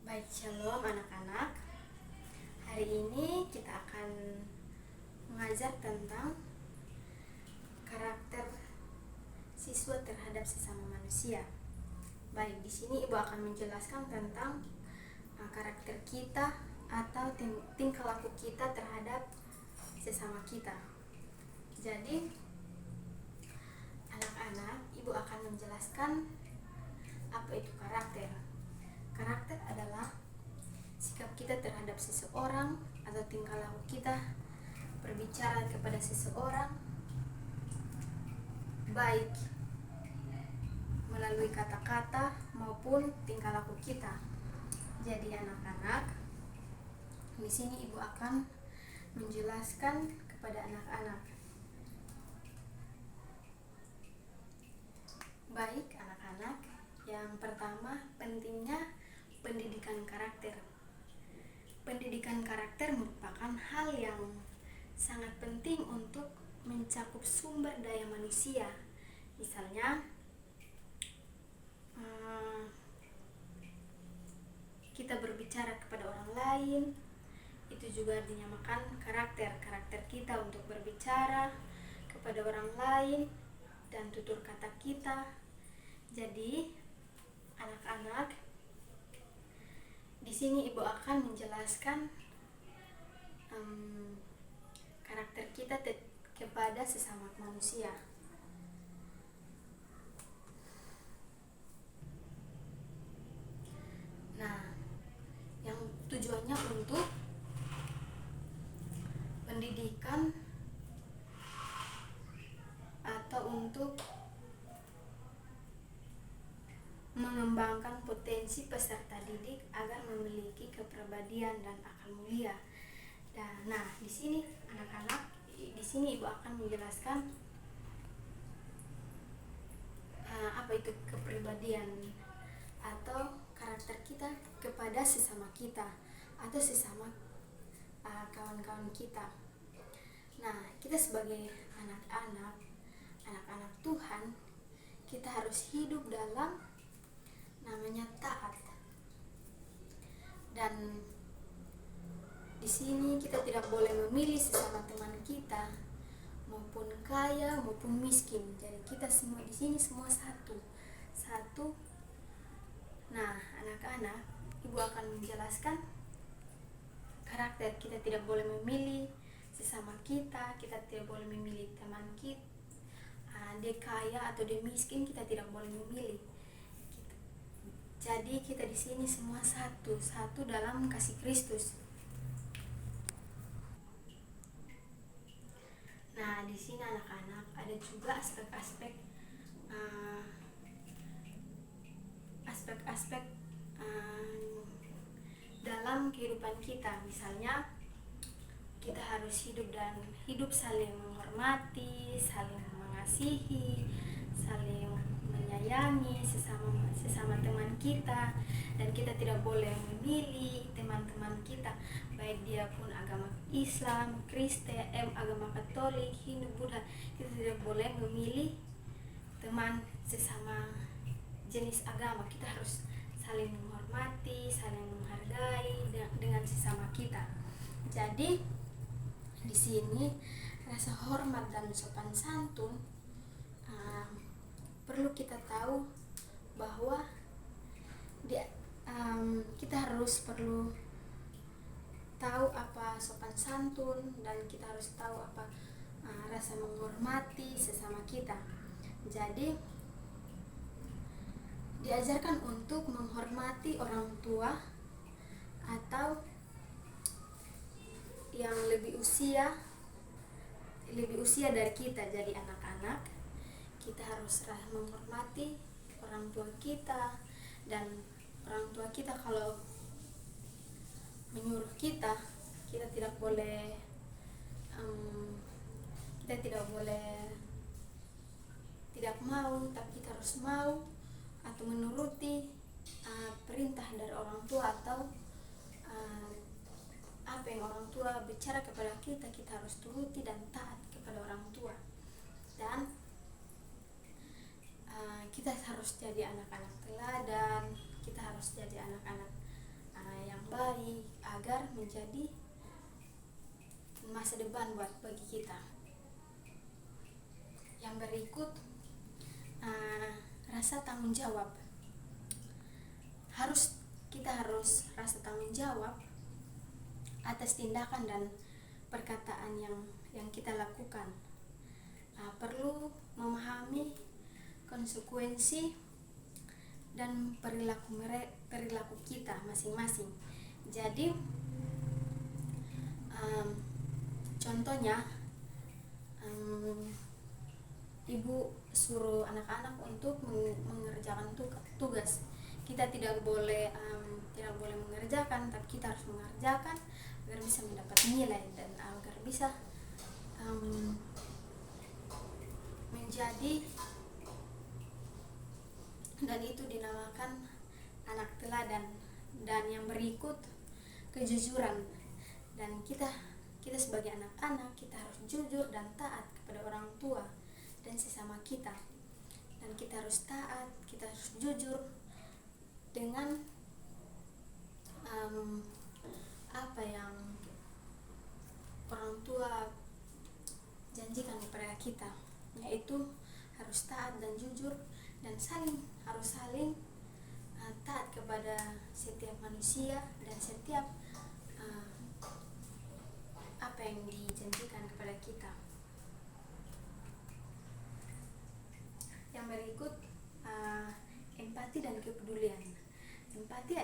Baik, shalom anak-anak. Hari ini kita akan mengajar tentang karakter siswa terhadap sesama manusia. Baik, di sini Ibu akan menjelaskan tentang karakter kita atau tingkah laku kita terhadap sesama kita. Jadi, anak-anak, Ibu akan menjelaskan apa itu karakter. Karakter adalah sikap kita terhadap seseorang atau tingkah laku kita berbicara kepada seseorang, baik melalui kata-kata maupun tingkah laku kita. Jadi anak-anak, di sini Ibu akan menjelaskan kepada anak-anak. Baik anak-anak, yang pertama pentingnya pendidikan karakter. Pendidikan karakter merupakan hal yang sangat penting untuk mencakup sumber daya manusia. Misalnya, kita berbicara kepada orang lain, itu juga dinamakan karakter. Karakter kita untuk berbicara kepada orang lain dan tutur kata kita. Jadi, anak-anak, di sini Ibu akan menjelaskan karakter kita kepada sesama manusia. Nah, yang tujuannya untuk pendidikan atau untuk mengembangkan potensi peserta didik agar memiliki kepribadian dan akal mulia. Nah, di sini anak-anak, di sini Ibu akan menjelaskan apa itu kepribadian atau karakter kita kepada sesama kita atau sesama kawan-kawan kita. Nah, kita sebagai anak-anak Tuhan, kita harus hidup dalam namanya taat. Dan di sini kita tidak boleh memilih sesama teman kita, maupun kaya maupun miskin. Jadi kita semua di sini semua satu. Nah, anak-anak, Ibu akan menjelaskan karakter. Kita tidak boleh memilih sesama kita tidak boleh memilih teman kita, dia kaya atau dia miskin, kita tidak boleh memilih. Jadi kita di sini semua satu dalam kasih Kristus. Nah, di sini anak-anak ada juga aspek-aspek dalam kehidupan kita. Misalnya, kita harus hidup saling menghormati, saling mengasihi, saling menyayangi sesama teman kita, dan kita tidak boleh memilih teman-teman kita, baik dia pun agama Islam, Kristen, agama Katolik, Hindu, Buddha. Kita tidak boleh memilih teman sesama jenis agama. Kita harus saling menghormati, saling menghargai dengan sesama kita. Jadi di sini rasa hormat dan sopan santun perlu kita tahu bahwa kita perlu tahu apa sopan santun, dan kita harus tahu apa rasa menghormati sesama kita. Jadi diajarkan untuk menghormati orang tua atau yang lebih usia dari kita. Jadi anak-anak, kita harus menghormati orang tua kita, dan orang tua kita kalau menyuruh kita tidak boleh tidak mau, tapi kita harus mau atau menuruti perintah dari orang tua, atau apa yang orang tua bicara kepada kita harus turuti dan taat kepada orang tua. Dan kita harus jadi anak-anak teladan, kita harus jadi anak-anak yang baik agar menjadi masa depan bagi kita. Yang berikut, rasa tanggung jawab. Kita harus rasa tanggung jawab atas tindakan dan perkataan yang kita lakukan. Perlu memahami konsekuensi dan perilaku kita masing-masing. Jadi contohnya, ibu suruh anak-anak untuk mengerjakan tugas. Kita tidak boleh mengerjakan, tapi kita harus mengerjakan agar bisa mendapat nilai dan agar bisa menjadi, dan itu dinamakan anak teladan. Dan yang berikut, kejujuran. Dan kita sebagai anak-anak, kita harus jujur dan taat kepada orang tua dan sesama kita. Dan kita harus taat, kita harus jujur dengan apa yang orang tua janjikan kepada kita, yaitu harus taat dan jujur dan harus saling taat kepada setiap manusia dan setiap apa yang dijanjikan kepada kita. Yang berikut, empati dan kepedulian. Empati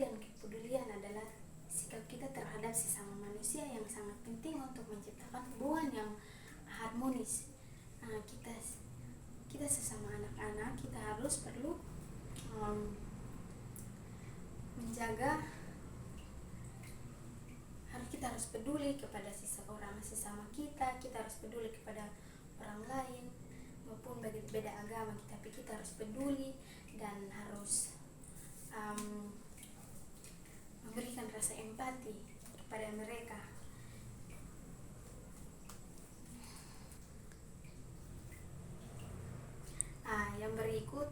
dan kepedulian adalah sikap kita terhadap sesama manusia yang sangat penting untuk menciptakan hubungan yang harmonis. Kita sesama anak-anak, kita perlu menjaga, kita harus peduli kepada sesama kita harus peduli kepada orang lain maupun beda agama, tapi kita harus peduli dan harus memberikan rasa empati kepada mereka. Yang berikut,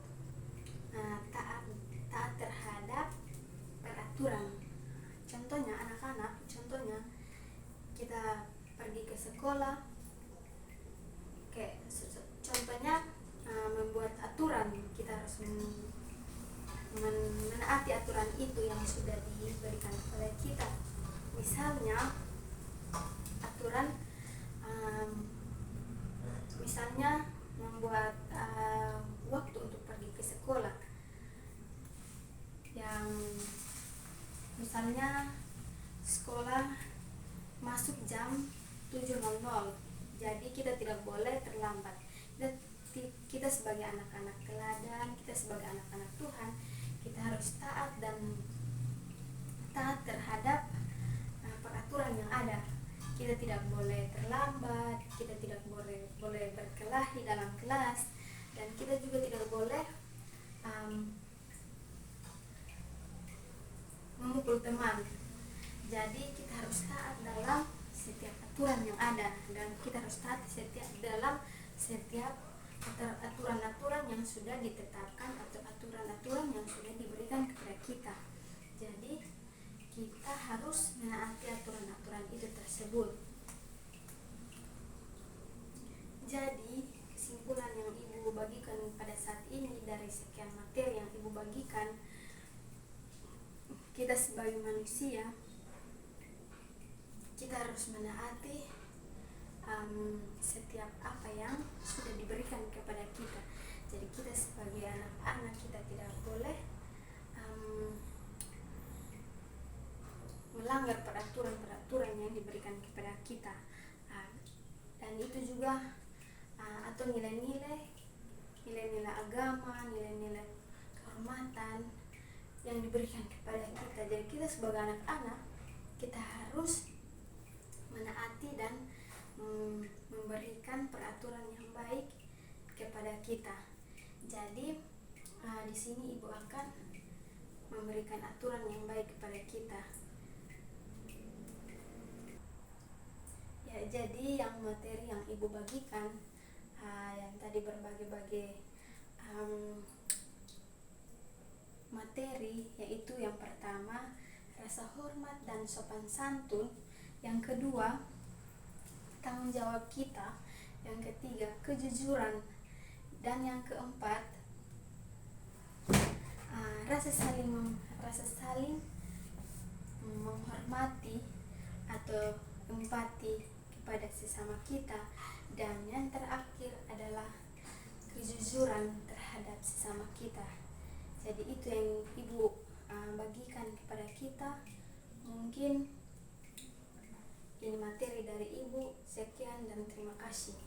taat terhadap peraturan. Contohnya anak-anak, kita pergi ke sekolah, contohnya membuat aturan, kita harus menaati aturan itu yang sudah diberikan kepada kita. Misalnya aturan, misalnya membuat waktu untuk pergi ke sekolah, yang misalnya sekolah masuk jam 7.00, jadi kita tidak boleh terlambat. Kita sebagai anak-anak teladan, kita sebagai anak-anak Tuhan, kita harus taat terhadap peraturan yang ada. Kita tidak boleh terlambat, kita tidak boleh berkelahi dalam kelas, dan kita juga tidak boleh memukul teman. Jadi kita harus taat dalam setiap aturan yang ada, dan kita harus taat dalam setiap aturan-aturan yang sudah ditetapkan atau aturan-aturan yang sudah diberikan kepada kita. Jadi kita harus menaati aturan-aturan itu tersebut. Jadi kesimpulan yang Ibu bagikan pada saat ini dari sekian materi yang Ibu bagikan, kita sebagai manusia, kita harus menaati setiap apa yang sudah diberikan kepada kita. Jadi kita sebagai anak-anak, kita tidak boleh melanggar peraturan yang diberikan kepada kita, dan itu juga atau nilai-nilai agama, nilai-nilai kehormatan yang diberikan kepada kita. Jadi kita sebagai anak-anak, kita harus menaati dan memberikan peraturan yang baik kepada kita. Jadi di sini Ibu akan memberikan aturan yang baik kepada kita. Ya, jadi yang materi yang Ibu bagikan, yang tadi berbagai materi materi, yaitu yang pertama rasa hormat dan sopan santun, yang kedua tanggung jawab kita, yang ketiga kejujuran, dan yang keempat rasa saling menghormati atau empati kepada sesama kita, dan yang terakhir adalah kejujuran terhadap sesama kita. Jadi itu yang Ibu bagikan kepada kita. Mungkin ini materi dari Ibu. Sekian dan terima kasih.